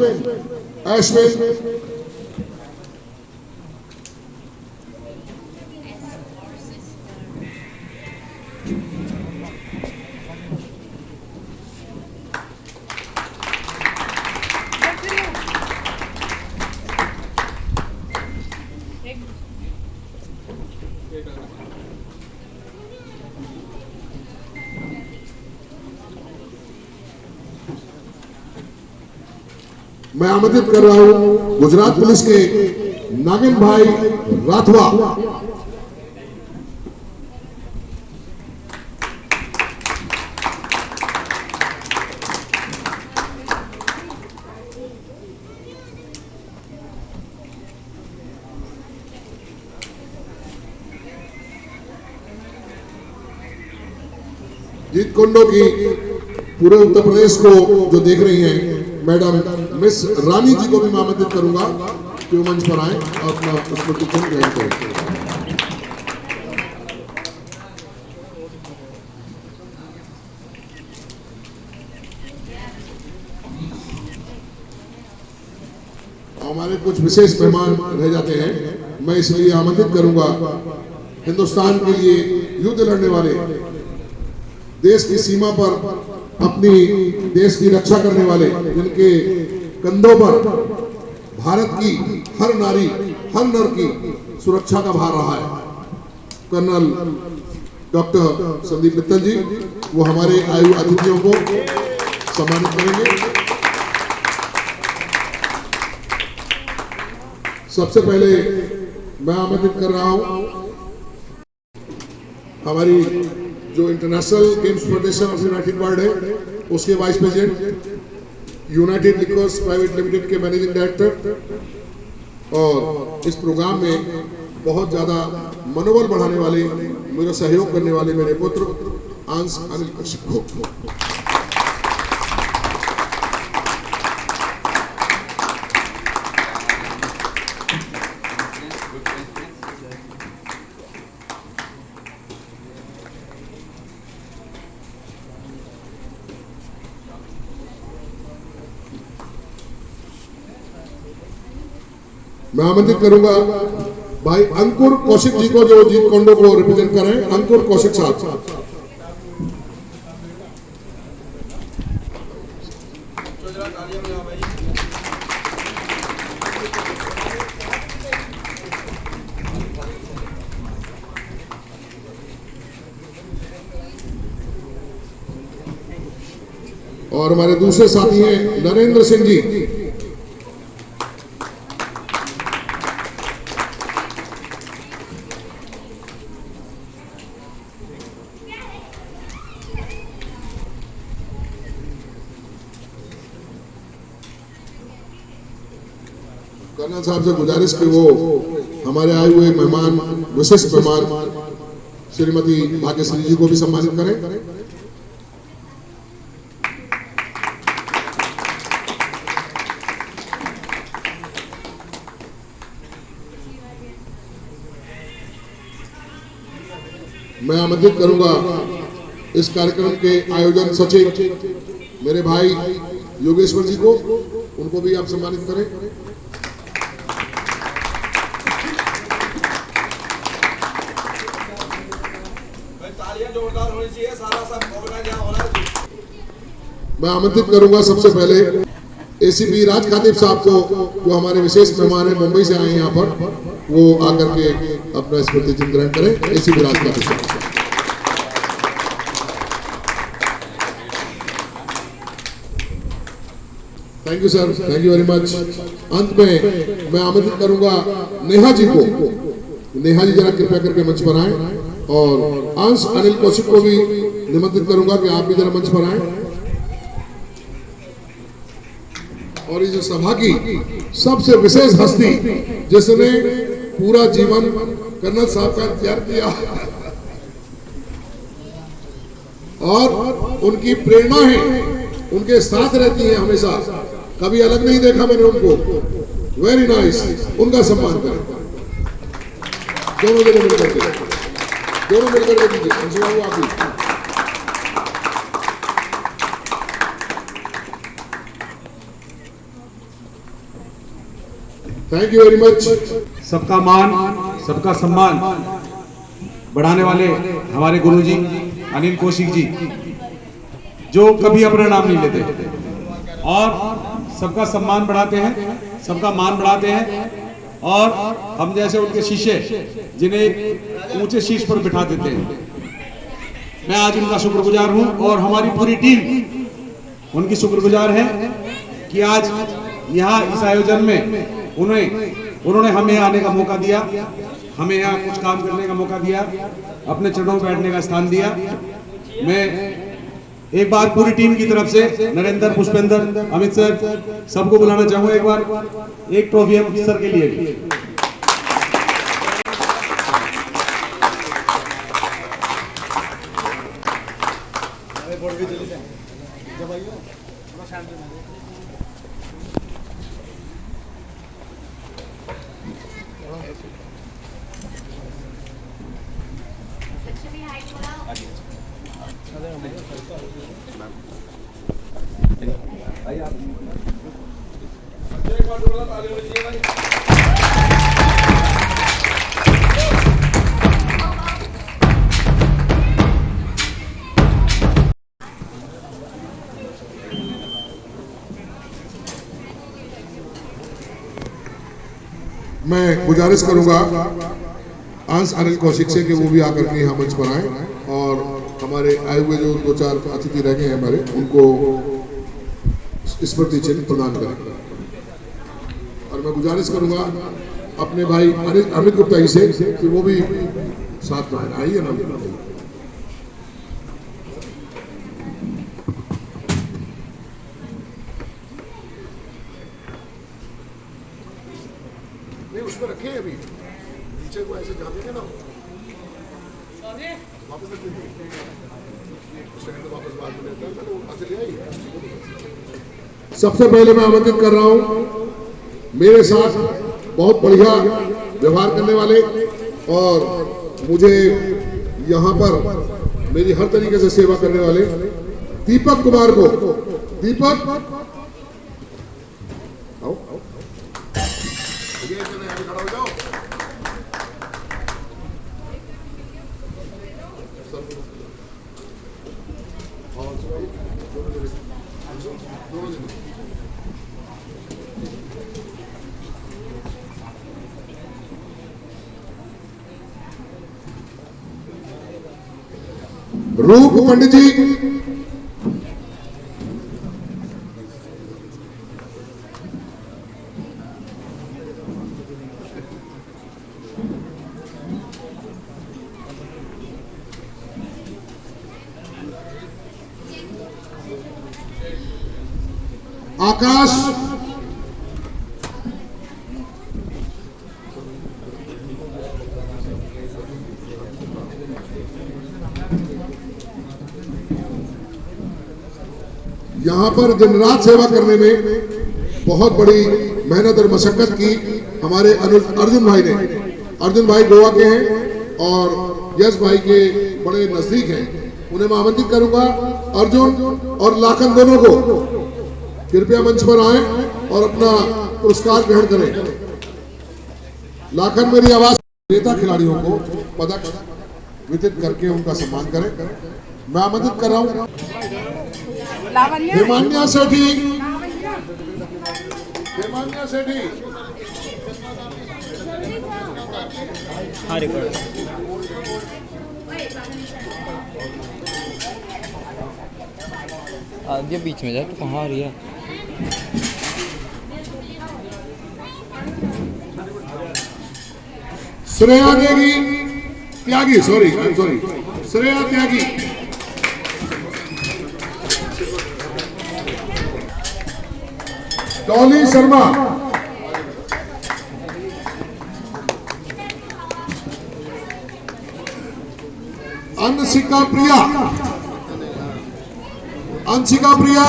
S5: मैं आमंत्रित कर रहा हूं गुजरात पुलिस के नागिन भाई राठवा। जीत कुंडो की पूरे उत्तर प्रदेश को जो देख रही हैं मैडम मिस रानी जी को भी मैं आमंत्रित करूंगा कि वो मंच पर आए और अपना स्मृतिचिन्ह ग्रहण करें। हमारे कुछ विशेष मेहमान रह जाते हैं, मैं इसलिए आमंत्रित करूंगा हिंदुस्तान के लिए युद्ध लड़ने वाले, देश की सीमा पर अपनी देश की रक्षा करने वाले, जिनके कंधों पर भारत की हर नारी हर नर की सुरक्षा का भार रहा है, कर्नल डॉक्टर संदीप मित्तल जी, वो हमारे आयु अतिथियों को सम्मानित करेंगे। सबसे पहले मैं आमंत्रित कर रहा हूं हमारी जो international games federation of United world है उसके vice president, United liquors private limited के मैनेजिंग डायरेक्टर, और इस प्रोग्राम में बहुत ज्यादा मनोबल बढ़ाने वाले, मेरा सहयोग करने वाले मेरे पुत्र अंश अनिल कश्यप को। मैं आमंत्रित करूंगा भाई अंकुर कौशिक जी को, जो जीत कुंडो को रिप्रेजेंट कर रहे हैं। अंकुर कौशिक साहब। और हमारे दूसरे साथी हैं नरेंद्र सिंह जी। कर्नल साहब से गुजारिश कि वो हमारे आए हुए मेहमान, विशिष्ट मेहमान श्रीमती भाग्यश्री जी को भी सम्मानित करें। मैं आमंत्रित करूंगा इस कार्यक्रम के आयोजन सचिव मेरे भाई योगेश्वर जी को, उनको भी आप सम्मानित करें।
S8: जोरदार होनी चाहिए, सारा सब ऑर्गेनाइज यहाँ होना चाहिए।
S5: मैं आमंत्रित करूंगा सबसे पहले एसीपी राज खातिब साहब को, जो हमारे विशेष मेहमान हैं, मुंबई से आए हैं यहाँ पर, वो आकर के अपना स्मृति चिन्ह ग्रहण करें। एसीपी राज खातिब साहब। Thank you sir, thank you very much. अंत में मैं आमंत्रित करूंगा नेहा जी को। नेहा जी जरा कृपया करके मंच पर आए, और अंश अनिल कौशिक को भी निमंत्रित करूंगा कि आप भी जरा मंच पर आए। और इस सभा की सबसे विशेष हस्ती, जिसने पूरा जीवन कर्नल साहब का इंतजार किया और उनकी प्रेरणा है, उनके साथ रहती है हमेशा, कभी अलग नहीं देखा मैंने उनको। वेरी नाइस, उनका सम्मान करें। दोनों जने मिलकर के, दोनों मिलकर के दीजिए। अंशु बाबू आप भी। Thank you very much.
S7: सबका मान, सबका सम्मान बढ़ाने वाले हमारे गुरुजी अनिल कौशिक जी, जो कभी अपना नाम नहीं लेते और सबका सम्मान बढ़ाते हैं, सबका मान बढ़ाते हैं, और हम जैसे उनके शिष्य जिन्हें ऊंचे शीर्ष पर बिठा देते हैं। मैं आज उनका शुक्रगुजार हूं और हमारी पूरी टीम उनकी शुक्रगुजार है कि आज यहाँ इस आयोजन में उन्होंने हमें आने का मौका दिया, हमें यहाँ कुछ काम करने का मौका दिया, अपने चरणों में बैठने का स्थान दिया। मैं एक बार पूरी टीम की तरफ से नरेंद्र, पुष्पेंद्र, अमित सर सबको बुलाना चाहूंगा। एक बार एक ट्रॉफी हम सर के लिए भी।
S5: मैं गुजारिश करूंगा अंश अनिल कौशिक से कि वो भी आकर के यहाँ मंच पर आए और हमारे आए हुए जो 2-4 अतिथि रह गए हैं हमारे, उनको स्मृति चिन्ह प्रदान करें। और मैं गुजारिश करूंगा अपने भाई अमित गुप्ता जी से कि वो भी साथ में आइए ना। नहीं उसमें रखे अभी नीचे को ऐसे जा देंगे ना, वापस रख देंगे, वापस बाद में लेते हैं, वो ऐसे ले आइए। सबसे पहले मैं आमंत्रित कर रहा हूं मेरे साथ बहुत बढ़िया व्यवहार करने वाले और मुझे यहाँ पर मेरी हर तरीके से सेवा करने वाले दीपक कुमार को। दीपक आओ, खड़ा हो जाओ। रूप पंडित जी, आकाश, यहाँ पर दिन रात सेवा करने में बहुत बड़ी मेहनत और मशक्कत की हमारे अर्जुन भाई ने। अर्जुन भाई गोवा के हैं और यश भाई के बड़े नजदीक हैं। उन्हें मैं आमंत्रित करूंगा, अर्जुन और लाखन दोनों को कृपया मंच पर आए और अपना पुरस्कार ग्रहण करें। लाखन मेरी आवाज नेता खिलाड़ियों को पदक वितरित करके उनका सम्मान करें। मैं आमंत्रित कर रहा हूं हिमान्या सेठी, हिमान्या सेठी,
S3: आगे बीच में जा, तो कहाँ आ रही है?
S5: Shreya Devi Tyagi, sorry Shreya Tyagi, Dolly Sharma, Anshika Priya, Anshika Priya,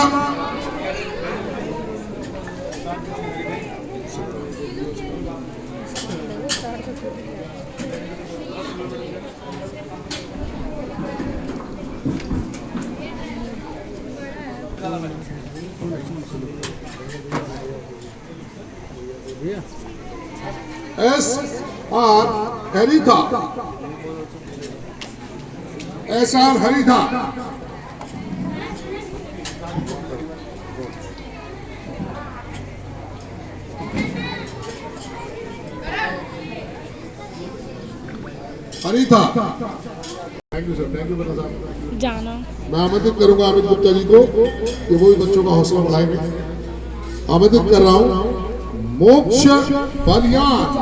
S5: SR Haridha, SR Haridha, Haridha. Thank you sir, thank you बेटा साहब।
S4: जाना
S5: मैं आमंत्रित करूंगा अमित गुप्ता जी को कि वो भी बच्चों का हौसला बढ़ाएंगे। आमंत्रित कर रहा हूं मोक्ष बालियान।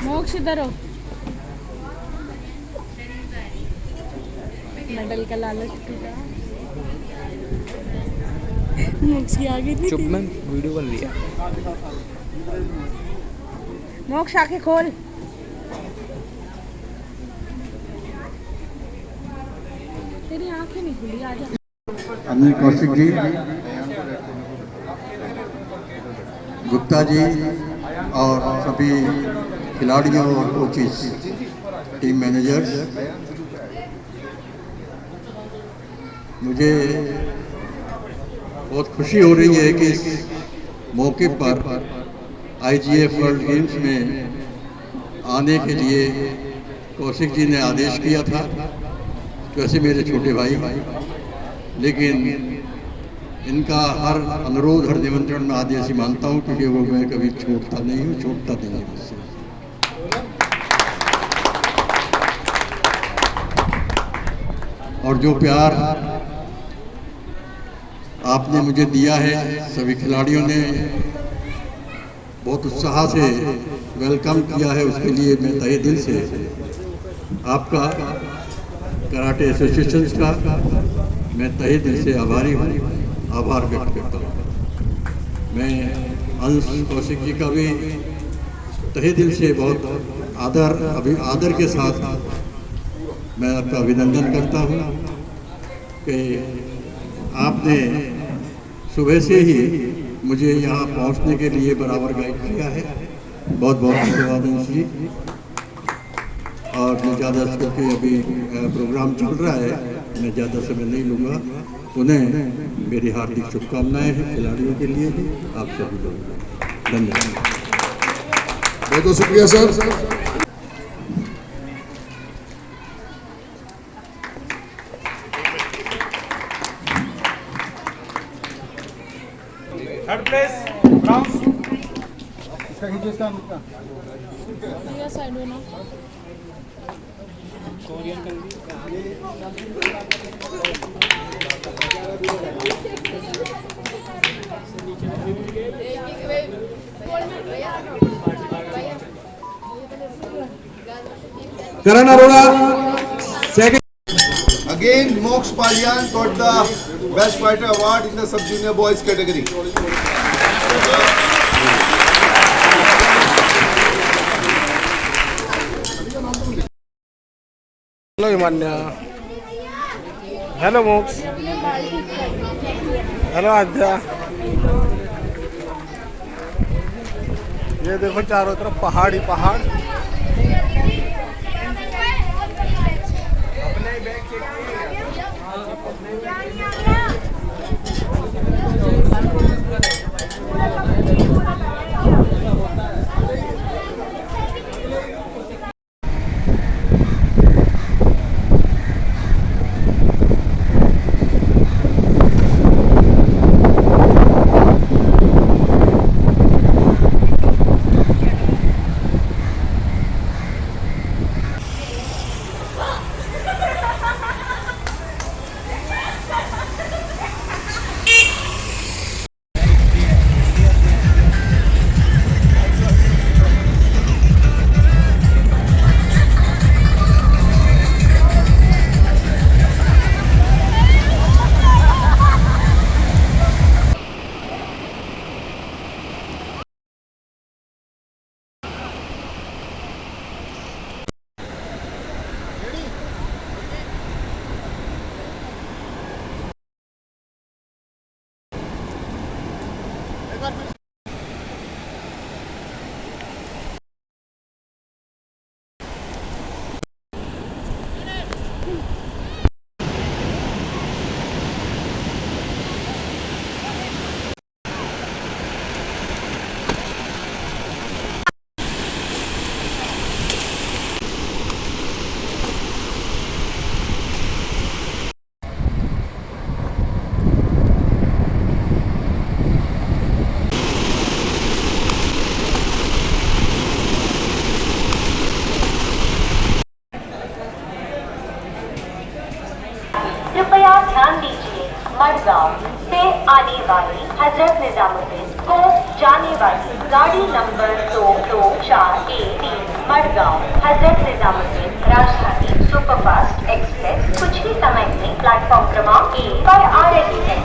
S4: मोक्ष इधर हो। मेडल का लालच टूटा। मोक्ष की आगे थी।
S3: चुप में वीडियो बन रही है।
S4: मोक्ष आके खोल। तेरी आंखें नहीं खुली, आजा।
S10: अनिल कौशिक जी, गुप्ता जी और सभी खिलाड़ियों और कोचेस, टीम मैनेजर्स, मुझे बहुत खुशी हो रही है कि इस मौके पर IGF वर्ल्ड गेम्स में आने के लिए कौशिक जी ने आदेश किया था। वैसे मेरे छोटे भाई, लेकिन इनका हर अनुरोध, हर निमंत्रण में आदेश ही मानता हूँ, क्योंकि वो मैं कभी छूटता नहीं हूँ, छूटता नहीं है मुझसे। और जो प्यार आपने मुझे दिया है, सभी खिलाड़ियों ने बहुत उत्साह से वेलकम किया है, उसके लिए मैं तहे दिल से आपका, कराटे एसोसिएशन का मैं तहे दिल से आभारी हूँ, आभार व्यक्त करता हूँ। मैं अंश कौशिक जी का भी तहे दिल से बहुत आदर के साथ मैं आपका अभिनंदन करता हूँ कि आपने सुबह से ही मुझे यहाँ पहुँचने के लिए बराबर गाइड किया है। बहुत बहुत धन्यवाद अंश जी। और मैं ज़्यादा करके अभी प्रोग्राम चल रहा है, मैं ज़्यादा समय नहीं लूँगा। उन्हें मेरी हार्दिक शुभकामनाएं हैं, खिलाड़ियों के लिए भी, आप सभी लोग धन्यवाद।
S5: बहुत बहुत शुक्रिया सर।
S7: Third place brown.
S4: ये साइड में ना।
S7: Karan Arora second.
S2: Again, Mox Palyan got the Best Fighter Award in the Sub-Junior Boys category.
S9: Hello Himanya, hello Moksh, hello Aadya. ये देखो चारों तरफ पहाड़ ही पहाड़।
S11: गाड़ी नंबर 2241 मडगांव हजरत निजामुद्दीन राजधानी सुपरफास्ट एक्सप्रेस कुछ ही समय में प्लेटफॉर्म क्रमांक 1 पर आ रही है।